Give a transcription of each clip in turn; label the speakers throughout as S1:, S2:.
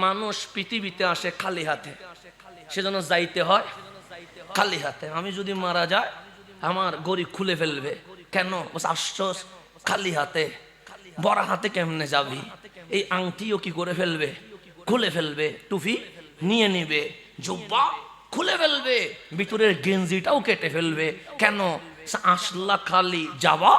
S1: মানুষ পৃথিবীতে আসে খালি হাতে, সেজন্য যাইতে হয় খালি হাতে। আমি যদি মারা যায় আমার গড়ি খুলে ফেলবে, কেন? আশ্বাস খালি হাতে, বড় হাতে কেমনে যাবি? এই আংটিও কি করে ফেলবে? খুলে ফেলবে। টুপি নিয়ে নিবে, জুব্বা খুলে ফেলবে, ভিতরের গেঞ্জিটাও কেটে ফেলবে। কেন? আসলা খালি, যাবা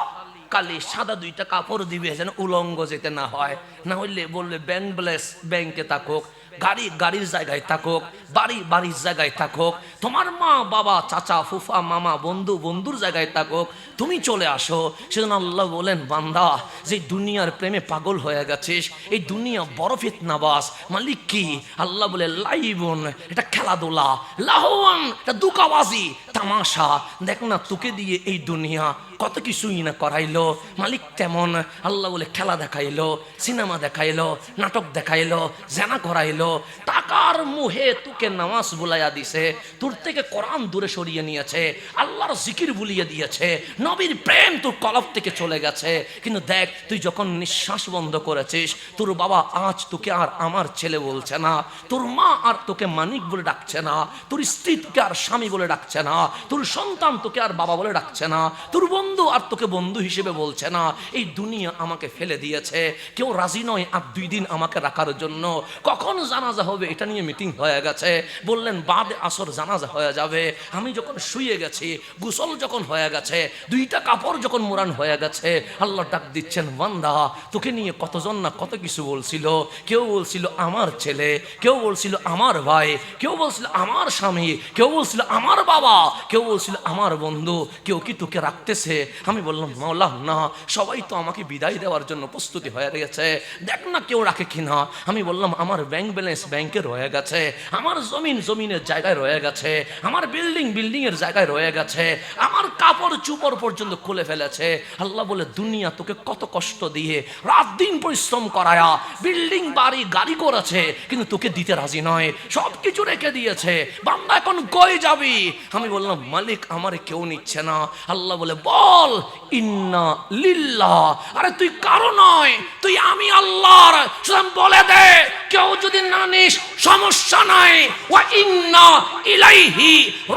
S1: কালি। সাদা দুইটা কাপড় দিবে যেন উলঙ্গ যেতে না হয়। না হইলে বলবে ব্যাংক ব্যালেন্স ব্যাংকে থাকুক, গাড়ি গাড়ির জায়গায় থাকুক, বাড়ি বাড়ির জায়গায় থাকুক, তোমার মা বাবা চাচা ফুফা মামা বন্ধু বন্ধুর জায়গায় থাকুক, তুমি চলে আসো। সেজন্য আল্লাহ বলেন, বান্দা যে দুনিয়ার প্রেমে পাগল হয়ে গেছিস, এই দুনিয়া বড় ফিতনাবাজ। মালিক কি? আল্লাহ বলে লাইবুন, এটা খেলাধুলা, লাহওয়ান এটা দুকাবাজি, তামাশা। দেখ না তোকে দিয়ে এই দুনিয়া কত কিছুই না করাইলো। মালিক তেমন। আল্লাহ বলে খেলা দেখাইলো, সিনেমা দেখাইলো, নাটক দেখাইলো, জানা করাইলো, টাকার মুহে তোকে নামাজ বুলাইয়া দিছে, তোর থেকে কোরআন দূরে সরিয়ে নিয়েছে, আল্লাহর জিকির বুলিয়ে দিয়েছে, নবীর প্রেম তোর কলব থেকে চলে গেছে। কিন্তু দেখ, তুই যখন নিঃশ্বাস বন্ধ করেছিস, তোর বাবা আজ তোকে আর আমার ছেলে বলছে না, তোর মা আর তোকে মানিক বলে ডাকছে না, তোর স্ত্রী তোকে আর স্বামী বলে ডাকছে না, তোর সন্তান তোকে আর বাবা বলে ডাকছে না, তোর বন্ধু আর তোকে বন্ধু হিসেবে বলছে না। এই দুনিয়া আমাকে ফেলে দিয়েছে, কেউ রাজি নয় আর 2 দিন আমাকে রাখার জন্য। কখন জানাজা হবে এটা নিয়ে মিটিং হয়ে গেছে। বললেন বাদে আসর জানাজা হয়ে যাবে। আমি যখন শুয়ে গেছি, গোসল যখন হয়ে গেছে, 2টা কাপড় যখন মোড়ান হয়ে গেছে, আল্লাহ ডাক দিচ্ছেন, বান্দা তোকে নিয়ে কতজন না কত কিছু বলছিল। কেউ বলছিল আমার ছেলে, কেউ বলছিল আমার ভাই, কেউ বলছিল আমার স্বামী, কেউ বলছিল আমার বাবা, কেউ বলছিল আমার বন্ধু। কেউ কি তোকে রাখতেছে? আমি বললাম মাওলা না, সবাই তো আমাকে বিদায় দেওয়ার জন্য প্রস্তুতি হয়ে গেছে, দেখ না কেউ রাখে কিনা। আমি বললাম আমার ব্যাংক ব্যালেন্স ব্যাংকে রয়ে গেছে, আমার জমিন জমিনের জায়গায় রয়ে গেছে, আমার বিল্ডিং বিল্ডিং এর জায়গায় রয়ে গেছে, আমার কাপড় চুপড় পর্যন্ত খুলে ফেলেছে। আল্লাহ বলে দুনিয়া তোকে কত কষ্ট দিয়ে রাত দিন পরিশ্রম করায়া বিল্ডিং বাড়ি গাড়ি করেছে, কিন্তু তোকে দিতে রাজি নয়, সব কিছু রেখে দিয়েছে। বান্দা এখন কই যাবি? আমি বললাম মালিক আমারে কেউ নিচ্ছে না। আল্লাহ বলে বল ইন্না লিল্লাহ। আরে তুই কারো নয়, তুই আমি আল্লাহর। সুতরাং বলে দে, কেউ যদি না নিস সমস্যা নাই, ওয়া ইন্না ইলাইহি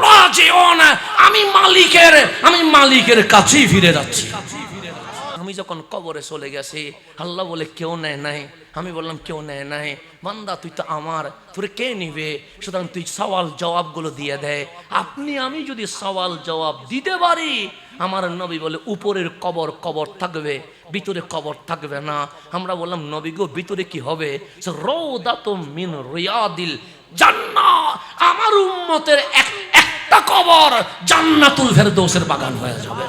S1: রাজিউন। আমি মালিকের কাছেই ফিরে যাচ্ছি। আমি যখন কবরে চলে গেছি, আল্লাহ বলে কেউ নেয় নাই। আমি বললাম কেউ নেয় নাই। বান্দা তুই তো আমার, তোরে কে নিবে? সুতরাং তুই সওয়াল জবাবগুলো দিয়ে দেয়। আমি যদি সওয়াল জবাব দিতে পারি, আমার নবী বলে উপরের কবর কবর থাকবে, ভিতরে কবর থাকবে না। আমরা বললাম নবী গো ভিতরে কি হবে? রওদাতুম মিন রিয়াদিল জান্নাহ। আমার উম্মতের একটা কবর জান্নাতুল ফেরদৌসের বাগান হয়ে যাবে।